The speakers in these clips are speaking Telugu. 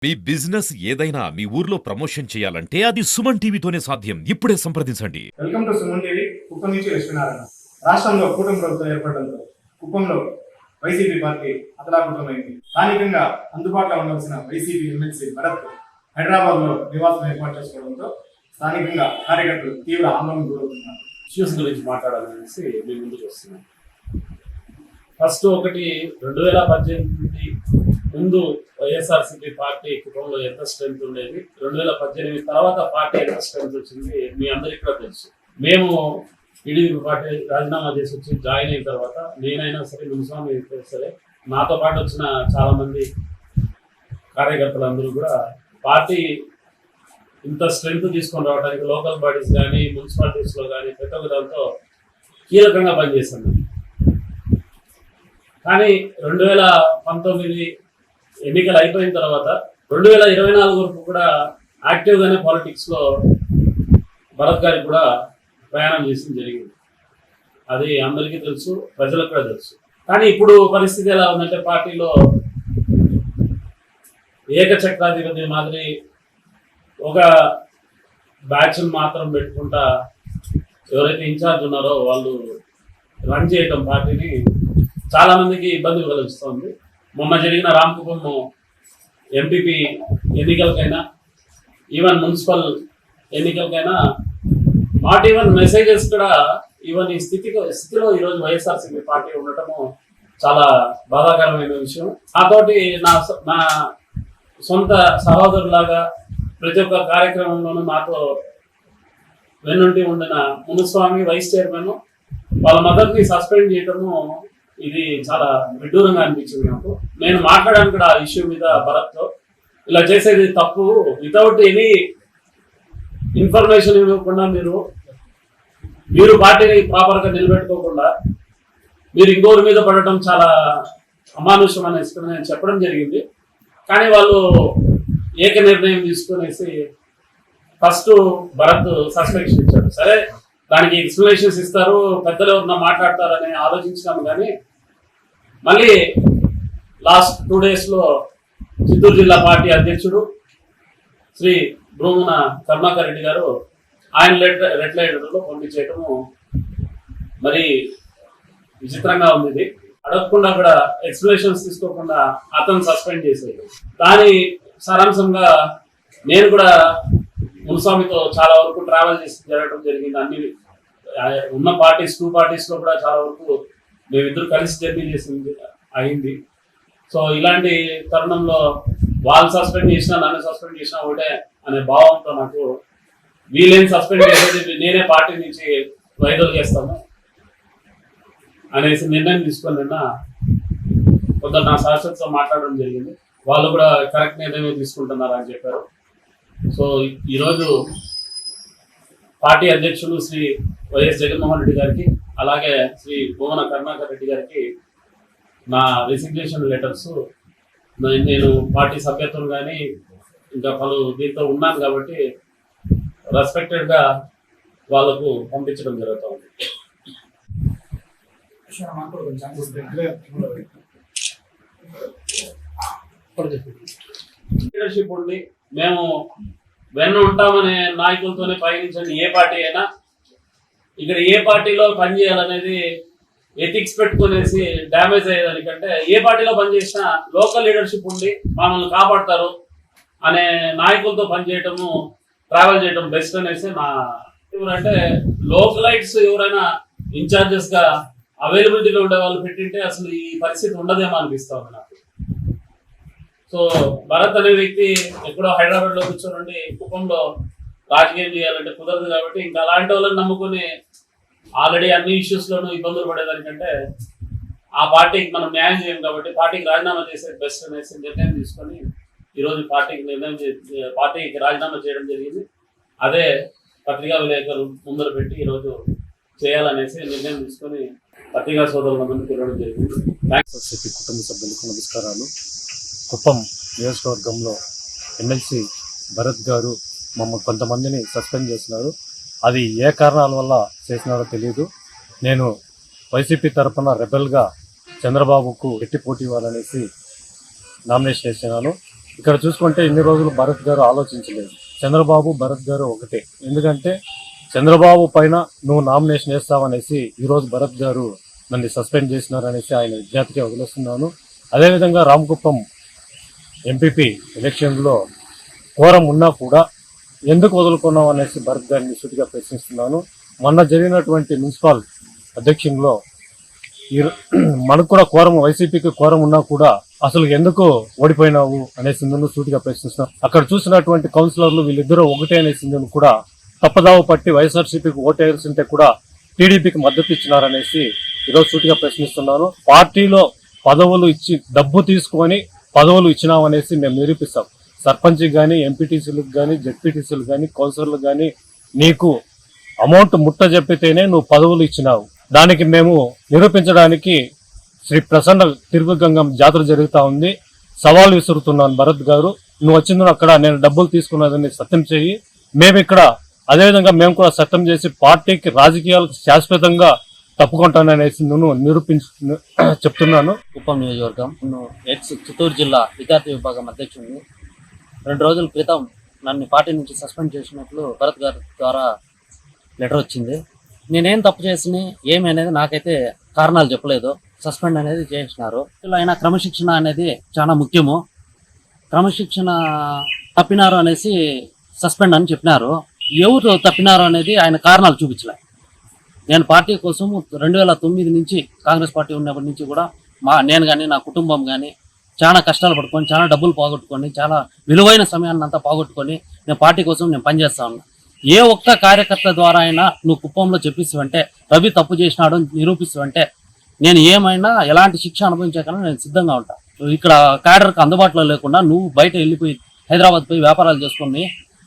మీ బిజినెస్ ఏదైనా మీ ఊర్లో ప్రమోషన్ చేయాలంటే అది సుమన్ టీవీతోనే సాధ్యం. ఇప్పుడే సంప్రదించండి. Welcome to Suman TV. Kuppam నుంచి లక్ష్మీనారాయణ. రాష్ట్రంలో కూటమి ప్రభుత్వం ఏర్పడడంతో కుప్పంలో వైసీపీ పార్టీ అతలాకుతలమైంది. స్థానికంగా అందుబాటులో ఉండాల్సిన వైసీపీ ఎమ్మెల్సీ భరత్ హైదరాబాద్ లో నివాసం ఏర్పాటు చేసుకోవడంతో స్థానికంగా కార్యకర్తలు తీవ్ర ఆందోళన గురవుతున్నారు. ఇష్యూస్ గురించి మాట్లాడాలనేసి మీ ముందుకు వస్తున్నాం. ఫస్ట్ ఒకటి 2018 ముందు వైఎస్ఆర్సీపీ పార్టీ కుటుంబంలో ఎంత స్ట్రెంత్ ఉండేది, 2018 తర్వాత పార్టీ ఎంత స్ట్రెంత్ వచ్చింది మీ అందరికీ కూడా తెలుసు. మేము టీడీపీ పార్టీ రాజీనామా చేసి వచ్చి జాయిన్ అయిన తర్వాత నేనైనా సరే, మున్స్వామి అయితే సరే, నాతో పాటు వచ్చిన చాలా మంది కార్యకర్తలందరూ కూడా పార్టీ ఇంత స్ట్రెంత్ తీసుకొని రావడానికి లోకల్ బాడీస్ కానీ మున్సిపాలిటీస్లో కానీ ప్రతి ఒక్క దాంతో కీలకంగా పనిచేశాను. కానీ 2019 ఎన్నికలు అయిపోయిన తర్వాత 2024 వరకు కూడా యాక్టివ్గానే పాలిటిక్స్లో భరత్ గారికి కూడా ప్రయాణం చేసింది జరిగింది. అది అందరికీ తెలుసు, ప్రజలకు కూడా తెలుసు. కానీ ఇప్పుడు పరిస్థితి ఎలా ఉందంటే పార్టీలో ఏకచక్రాధిపతి మాదిరి ఒక బ్యాచ్ను మాత్రం పెట్టుకుంటా ఎవరైతే ఇన్ఛార్జ్ ఉన్నారో వాళ్ళు రన్ చేయటం పార్టీని చాలా మందికి ఇబ్బంది కలిగిస్తుంది. మొన్న జరిగిన రామకుప్పం ఎంపీపీ ఎన్నికలకైనా, ఈవెన్ మున్సిపల్ ఎన్నికలకైనా నాట్ ఈవెన్ మెసేజెస్ కూడా ఈవెన్ ఈ స్థితిలో ఈరోజు వైఎస్ఆర్సీపీ పార్టీ ఉండటము చాలా బాధాకరమైన విషయం. నాతోటి నా సొంత సహోదరులాగా ప్రతి ఒక్క కార్యక్రమంలోనూ నాతో వెన్నుంటి ఉండిన మునుస్వామి వైస్ చైర్మన్ వాళ్ళ మదర్ని సస్పెండ్ చేయటము ఇది చాలా విడ్డూరంగా అనిపించింది నాకు. నేను మాట్లాడాను కూడా ఆ ఇష్యూ మీద భరత్తో, ఇలా చేసేది తప్పు, వితౌట్ ఎనీ ఇన్ఫర్మేషన్ ఇవ్వకుండా మీరు పార్టీని ప్రాపర్గా నిలబెట్టుకోకుండా మీరు ఇంకోరి మీద పడటం చాలా అమానుషం అనేసి నేను చెప్పడం జరిగింది. కానీ వాళ్ళు ఏక నిర్ణయం తీసుకునేసి ఫస్ట్ భరత్ సస్పెన్షన్ ఇచ్చాడు. సరే, దానికి ఎక్స్ప్లెనేషన్స్ ఇస్తారు, పెద్దలు ఎవరన్నా మాట్లాడతారని ఆలోచించినాము. కానీ మళ్ళీ లాస్ట్ 2 డేస్లో చిత్తూరు జిల్లా పార్టీ అధ్యక్షుడు శ్రీ భూమున కరుణాకర్ రెడ్డి గారు ఆయన రెడ్ లైటర్లో పంపించేయటము మరి విచిత్రంగా ఉంది. అడగకుండా కూడా ఎక్స్ప్లెనేషన్స్ తీసుకోకుండా అతను సస్పెండ్ చేసేది. దాని సారాంశంగా నేను కూడా మున్స్వామితో చాలా వరకు ట్రావెల్ చేసి జరగడం జరిగింది. అన్ని ఉన్న పార్టీస్ 2 పార్టీస్లో కూడా చాలా వరకు మేమిద్దరు కలిసి జర్నీ చేసింది అయింది. సో ఇలాంటి తరుణంలో వాళ్ళు సస్పెండ్ చేసినా నన్ను సస్పెండ్ చేసినా ఒకటే అనే భావంతో నాకు వీళ్ళేం సస్పెండ్ చేసేది నేనే పార్టీ నుంచి వైదొలు చేస్తాను అనేసి నిర్ణయం తీసుకొని నిన్న కొంత నా శాశ్వతతో మాట్లాడడం జరిగింది. వాళ్ళు కూడా కరెక్ట్ నిర్ణయం తీసుకుంటున్నారు అని చెప్పారు. సో ఈరోజు పార్టీ అధ్యక్షులు శ్రీ వైఎస్ జగన్మోహన్ రెడ్డి గారికి, అలాగే శ్రీ భూమన కరుణాకర్ రెడ్డి గారికి నా రిసిగ్నేషన్ లెటర్స్ నేను పార్టీ సభ్యత్వం కానీ ఇంకా పలు దీంతో ఉన్నాను కాబట్టి రెస్పెక్టెడ్గా వాళ్ళకు పంపించడం జరుగుతుంది. లీడర్షిప్ ఉండి మేము వెన్ను ఉంటామనే నాయకులతోనే పయనించండి ఏ పార్టీ అయినా. ఇక్కడ ఏ పార్టీలో పనిచేయాలనేది ఎథిక్స్ పెట్టుకునేసి డ్యామేజ్ అయ్యేదానికంటే ఏ పార్టీలో పనిచేసినా లోకల్ లీడర్షిప్ ఉండి మనల్ని కాపాడతారు అనే నాయకులతో పనిచేయటము, ట్రావెల్ చేయటం బెస్ట్ అనేసి నా. ఎవరంటే లోకలైట్స్ ఎవరైనా ఇన్ఛార్జెస్గా అవైలబిలిటీలో ఉండే వాళ్ళు పెట్టింటే అసలు ఈ పరిస్థితి ఉండదేమో అనిపిస్తా ఉంది నాకు. సో భరత్ అనే వ్యక్తి ఎక్కడో హైదరాబాద్లో కూర్చోనండి కుప్పంలో రాజకీయం చేయాలంటే కుదరదు కాబట్టి ఇంకా అలాంటి వాళ్ళని నమ్ముకొని ఆల్రెడీ అన్ని ఇష్యూస్లోనూ ఇబ్బందులు పడేదానికంటే ఆ పార్టీకి మనం న్యాయం చేయం కాబట్టి పార్టీకి రాజీనామా చేసేది బెస్ట్ అనేసి నిర్ణయం తీసుకొని ఈరోజు పార్టీకి రాజీనామా చేయడం జరిగింది. అదే పత్రికా విలేకరులు ముందర పెట్టి ఈరోజు చేయాలనేసి నిర్ణయం తీసుకొని పత్రికా సోదరులందరినీ పిలవడం జరిగింది. కుటుంబ సభ్యులకు నమస్కారాలు. కుప్పం నియోజకవర్గంలో ఎమ్మెల్సీ భరత్ గారు కొంతమందిని సస్పెండ్ చేసినారు. అది ఏ కారణాల వల్ల చేసినారో తెలియదు. నేను వైసీపీ తరఫున రెబెల్గా చంద్రబాబుకు ఎట్టి పోటీ ఇవ్వాలనేసి నామినేషన్ చేసినాను. ఇక్కడ చూసుకుంటే ఇన్ని రోజులు భరత్ గారు ఆలోచించలేదు. చంద్రబాబు భరత్ గారు ఒకటే. ఎందుకంటే చంద్రబాబు పైన నువ్వు నామినేషన్ వేస్తావనేసి ఈరోజు భరత్ గారు నన్ను సస్పెండ్ చేసినారనేసి ఆయన విజ్ఞప్తిగా వదిలేస్తున్నాను. అదేవిధంగా రామకుప్పం ఎంపీపీ ఎలక్షన్లో కోరం ఉన్నా కూడా ఎందుకు వదులుకున్నావు అనేసి భరత్ గారిని సూటిగా ప్రశ్నిస్తున్నాను. మొన్న జరిగినటువంటి మున్సిపల్ అధ్యక్షంలో మనకు కూడా కోరం, వైసీపీకి కోరం ఉన్నా కూడా అసలు ఎందుకు ఓడిపోయినావు అనేసి నన్ను సూటిగా ప్రశ్నిస్తున్నాను. అక్కడ చూసినటువంటి కౌన్సిలర్లు వీళ్ళిద్దరూ ఒకటే అనేసి నేను కూడా తప్పదావ పట్టి వైఎస్ఆర్సీపీకి ఓటేయాల్సింటే కూడా టీడీపీకి మద్దతు ఇచ్చినారనేసి ఈరోజు సూటిగా ప్రశ్నిస్తున్నాను. పార్టీలో పదవులు ఇచ్చి డబ్బు తీసుకొని పదవులు ఇచ్చినామనేసి మేము నిరూపిస్తాం. సర్పంచ్కి కానీ, ఎంపీటీసీలకు కానీ, జెడ్పీటీసీలకు కానీ, కౌన్సిలర్లకు కానీ నీకు అమౌంట్ ముట్ట చెప్పితేనే నువ్వు పదవులు ఇచ్చినావు. దానికి మేము నిరూపించడానికి శ్రీ ప్రసన్న తిరుగుగంగం జాతర జరుగుతూ ఉంది. సవాల్ విసురుతున్నాను భరత్ గారు, నువ్వు వచ్చిందో అక్కడ నేను డబ్బులు తీసుకున్నదని సత్యం చేయి. మేమిక్కడ అదేవిధంగా మేము కూడా సత్యం చేసి పార్టీకి, రాజకీయాలకు శాశ్వతంగా తప్పుకుంటాననేసి నేను చెప్తున్నాను. కుప్పం నియోజకవర్గం ఎక్స్ చిత్తూరు జిల్లా విద్యార్థి విభాగం అధ్యక్షుడిని. 2 రోజుల క్రితం నన్ను పార్టీ నుంచి సస్పెండ్ చేసినట్లు భరత్ గారి ద్వారా లెటర్ వచ్చింది. నేనేం తప్పు చేసిన ఏమి అనేది నాకైతే కారణాలు చెప్పలేదు. సస్పెండ్ అనేది చేసినారు. ఇలా అయినా క్రమశిక్షణ అనేది చాలా ముఖ్యము. క్రమశిక్షణ తప్పినారు అనేసి సస్పెండ్ అని చెప్పినారు. ఎవరు తప్పినారు అనేది ఆయన కారణాలు చూపించలే. నేను పార్టీ కోసం 2009 నుంచి కాంగ్రెస్ పార్టీ ఉన్నప్పటి నుంచి కూడా నేను కానీ, నా కుటుంబం కానీ చాలా కష్టాలు పడుకొని, చాలా డబ్బులు పోగొట్టుకొని, చాలా విలువైన సమయాన్ని అంతా పోగొట్టుకొని నేను పార్టీ కోసం నేను పనిచేస్తా ఉన్నా. ఏ ఒక్క కార్యకర్త ద్వారా అయినా నువ్వు కుప్పంలో చెప్పిస్తావంటే, రవి తప్పు చేసినాడు నిరూపిస్తావంటే నేను ఏమైనా ఎలాంటి శిక్ష అనుభవించే కన్నా నేను సిద్ధంగా ఉంటా. ఇక్కడ క్యాడర్కి అందుబాటులో లేకుండా నువ్వు బయట వెళ్ళిపోయి హైదరాబాద్ పోయి వ్యాపారాలు చేసుకొని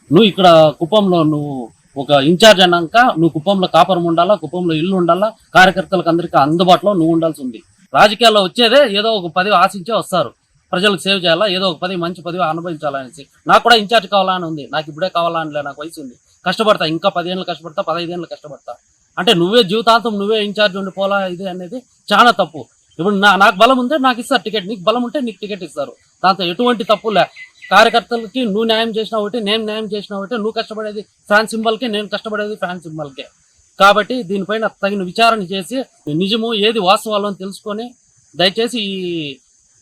నువ్వు ఇక్కడ కుప్పంలో నువ్వు ఒక ఇన్ఛార్జ్ అన్నాక నువ్వు కుప్పంలో కాపురం ఉండాలా, కుప్పంలో ఇల్లు ఉండాలా, కార్యకర్తలకు అందరికీ అందుబాటులో నువ్వు ఉండాల్సి ఉంది. రాజకీయాల్లో వచ్చేదే ఏదో ఒక పదవి ఆశించే వస్తారు. ప్రజలకు సేవ్ చేయాలా, ఏదో ఒక పదవి, మంచి పదవి అనుభవించాలనేసి. నాకు కూడా ఇన్ఛార్జ్ కావాలని ఉంది. నాకు ఇప్పుడే కావాలని నాకు వయసు ఉంది. కష్టపడతా, ఇంకా 10 ఏళ్ళు కష్టపడతా, 15 ఏళ్ళు కష్టపడతా. అంటే నువ్వే జీవితాంతం నువ్వే ఇన్ఛార్జ్ ఉండిపోలా ఇది అనేది చాలా తప్పు. ఇప్పుడు నాకు బలం ఉంటే నాకు ఇస్తారు టికెట్, నీకు బలం ఉంటే నీకు టికెట్ ఇస్తారు. దాంతో ఎటువంటి తప్పు లే. కార్యకర్తలకి నువ్వు న్యాయం చేసినా ఒకటి, నేను న్యాయం చేసినా ఒకటి. నువ్వు కష్టపడేది ఫ్యాన్ సింబల్కే, నేను కష్టపడేది ఫ్యాన్ సింబల్కే. కాబట్టి దీనిపైన తగిన విచారణ చేసి నిజము ఏది వాస్తవాలు అని తెలుసుకొని దయచేసి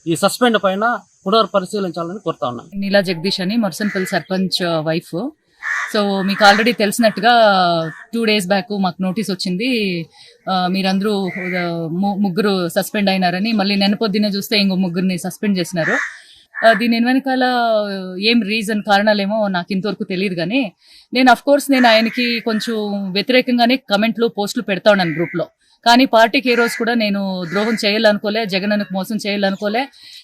ఈ సస్పెండ్ పైన పునర్పరిశీలించాలని కోరుతా ఉన్నాను. నీలా జగదీష్ అని మర్సన్పల్లి సర్పంచ్ వైఫ్. సో మీకు ఆల్రెడీ తెలిసినట్టుగా 2 days బ్యాక్ మాకు నోటీస్ వచ్చింది. మీరందరూ ముగ్గురు సస్పెండ్ అయినారని. మళ్ళీ నిన్న పొద్దున్న చూస్తే ఇంకో ముగ్గురిని సస్పెండ్ చేసినారు. దీని వెనకాల ఏం రీజన్, కారణాలేమో నాకు ఇంతవరకు తెలియదు. కానీ నేను అఫ్కోర్స్ నేను ఆయనకి కొంచెం వ్యతిరేకంగానే కమెంట్లు, పోస్టులు పెడతా ఉన్నాను గ్రూప్లో. కానీ పార్టీకి ఏ రోజు కూడా నేను ద్రోహం చేయాలనుకోలే, జగన్కి మోసం చేయాలనుకోలే.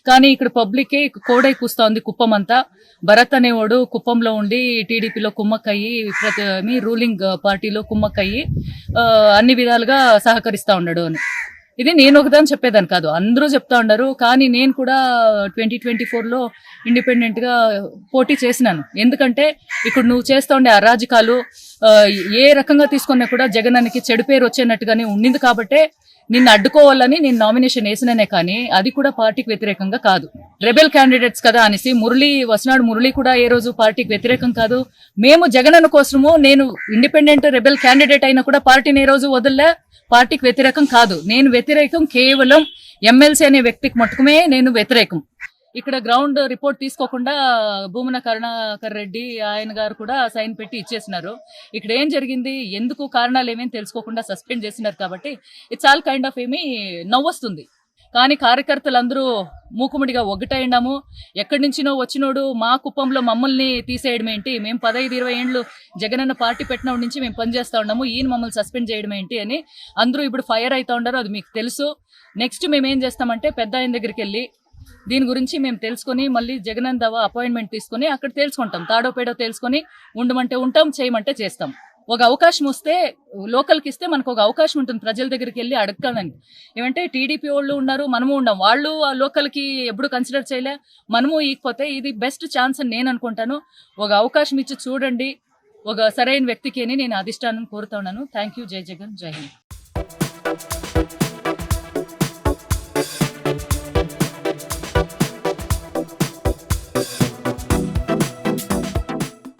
కానీ ఇక్కడ పబ్లిక్కే కోడై కూస్తోంది కుప్పం అంతా. భరత్ అనేవాడు కుప్పంలో ఉండి టీడీపీలో కుమ్మక్కయ్యి, రూలింగ్ పార్టీలో కుమ్మక్కయ్యి అన్ని విధాలుగా సహకరిస్తూ ఉన్నాడు అని. ఇది నేను ఒకదాన్ని చెప్పేదాన్ని కాదు, అందరూ చెప్తా ఉన్నారు. కానీ నేను కూడా 2024లో ఇండిపెండెంట్గా పోటీ చేసినాను. ఎందుకంటే ఇక్కడ నువ్వు చేస్తూ ఉండే అరాజకాలు ఏ రకంగా తీసుకున్నా కూడా జగనానికి చెడు పేరు వచ్చేనట్టుగానే ఉండింది. కాబట్టే నిన్ను అడ్డుకోవాలని నేను నామినేషన్ వేసినానే. కానీ అది కూడా పార్టీకి వ్యతిరేకంగా కాదు. రెబెల్ క్యాండిడేట్స్ కదా అనేసి వసనాడు మురళి కూడా ఏ రోజు పార్టీకి వ్యతిరేకం కాదు. మేము జగనన్న కోసము, నేను ఇండిపెండెంట్ రెబెల్ క్యాండిడేట్ అయినా కూడా పార్టీని ఏ రోజు వదలలే. పార్టీకి వ్యతిరేకం కాదు. నేను వ్యతిరేకం కేవలం ఎమ్మెల్సీ అనే వ్యక్తికి మట్టుకుమే నేను వ్యతిరేకం. ఇక్కడ గ్రౌండ్ రిపోర్ట్ తీసుకోకుండా భూమన కరుణాకర్ రెడ్డి ఆయన గారు కూడా సైన్ పెట్టి ఇచ్చేసినారు. ఇక్కడ ఏం జరిగింది, ఎందుకు కారణాలు ఏమేమి తెలుసుకోకుండా సస్పెండ్ చేసినారు. కాబట్టి ఇట్స్ ఆల్ కైండ్ ఆఫ్ నవ్వొస్తుంది. కానీ కార్యకర్తలందరూ మూకుముడిగా ఒగ్గటైనాము. ఎక్కడి నుంచినో వచ్చినోడు మా కుప్పంలో మమ్మల్ని తీసేయడం ఏంటి, మేము 15-20 ఏళ్ళు జగనన్న పార్టీ పెట్టినప్పటి నుంచి మేము పనిచేస్తా ఉన్నాము, ఈయన మమ్మల్ని సస్పెండ్ చేయడం ఏంటి అని అందరూ ఇప్పుడు ఫైర్ అవుతా ఉన్నారు. అది మీకు తెలుసు. నెక్స్ట్ మేము ఏం చేస్తామంటే పెద్ద ఆయన దగ్గరికి వెళ్ళి దీని గురించి మేము తెలుసుకొని మళ్ళీ జగనన్న దవా అపాయింట్మెంట్ తీసుకొని అక్కడ తెలుసుకుంటాం. తాడో పేడో తెలుసుకొని ఉండమంటే ఉంటాం, చేయమంటే చేస్తాం. ఒక అవకాశం వస్తే లోకల్కి ఇస్తే మనకు ఒక అవకాశం ఉంటుంది ప్రజల దగ్గరికి వెళ్ళి అడగడానికి. ఏమంటే టీడీపీ వాళ్ళు ఉన్నారు, మనము ఉండం. వాళ్ళు ఆ లోకల్కి ఎప్పుడు కన్సిడర్ చేయలే, మనము ఇకపోతే ఇది బెస్ట్ ఛాన్స్ అని నేను అనుకుంటాను. ఒక అవకాశం ఇచ్చి చూడండి ఒక సరైన వ్యక్తికి అని నేను అధిష్టానం కోరుతా ఉన్నాను. Thank you. జై జగన్, జై హింద్.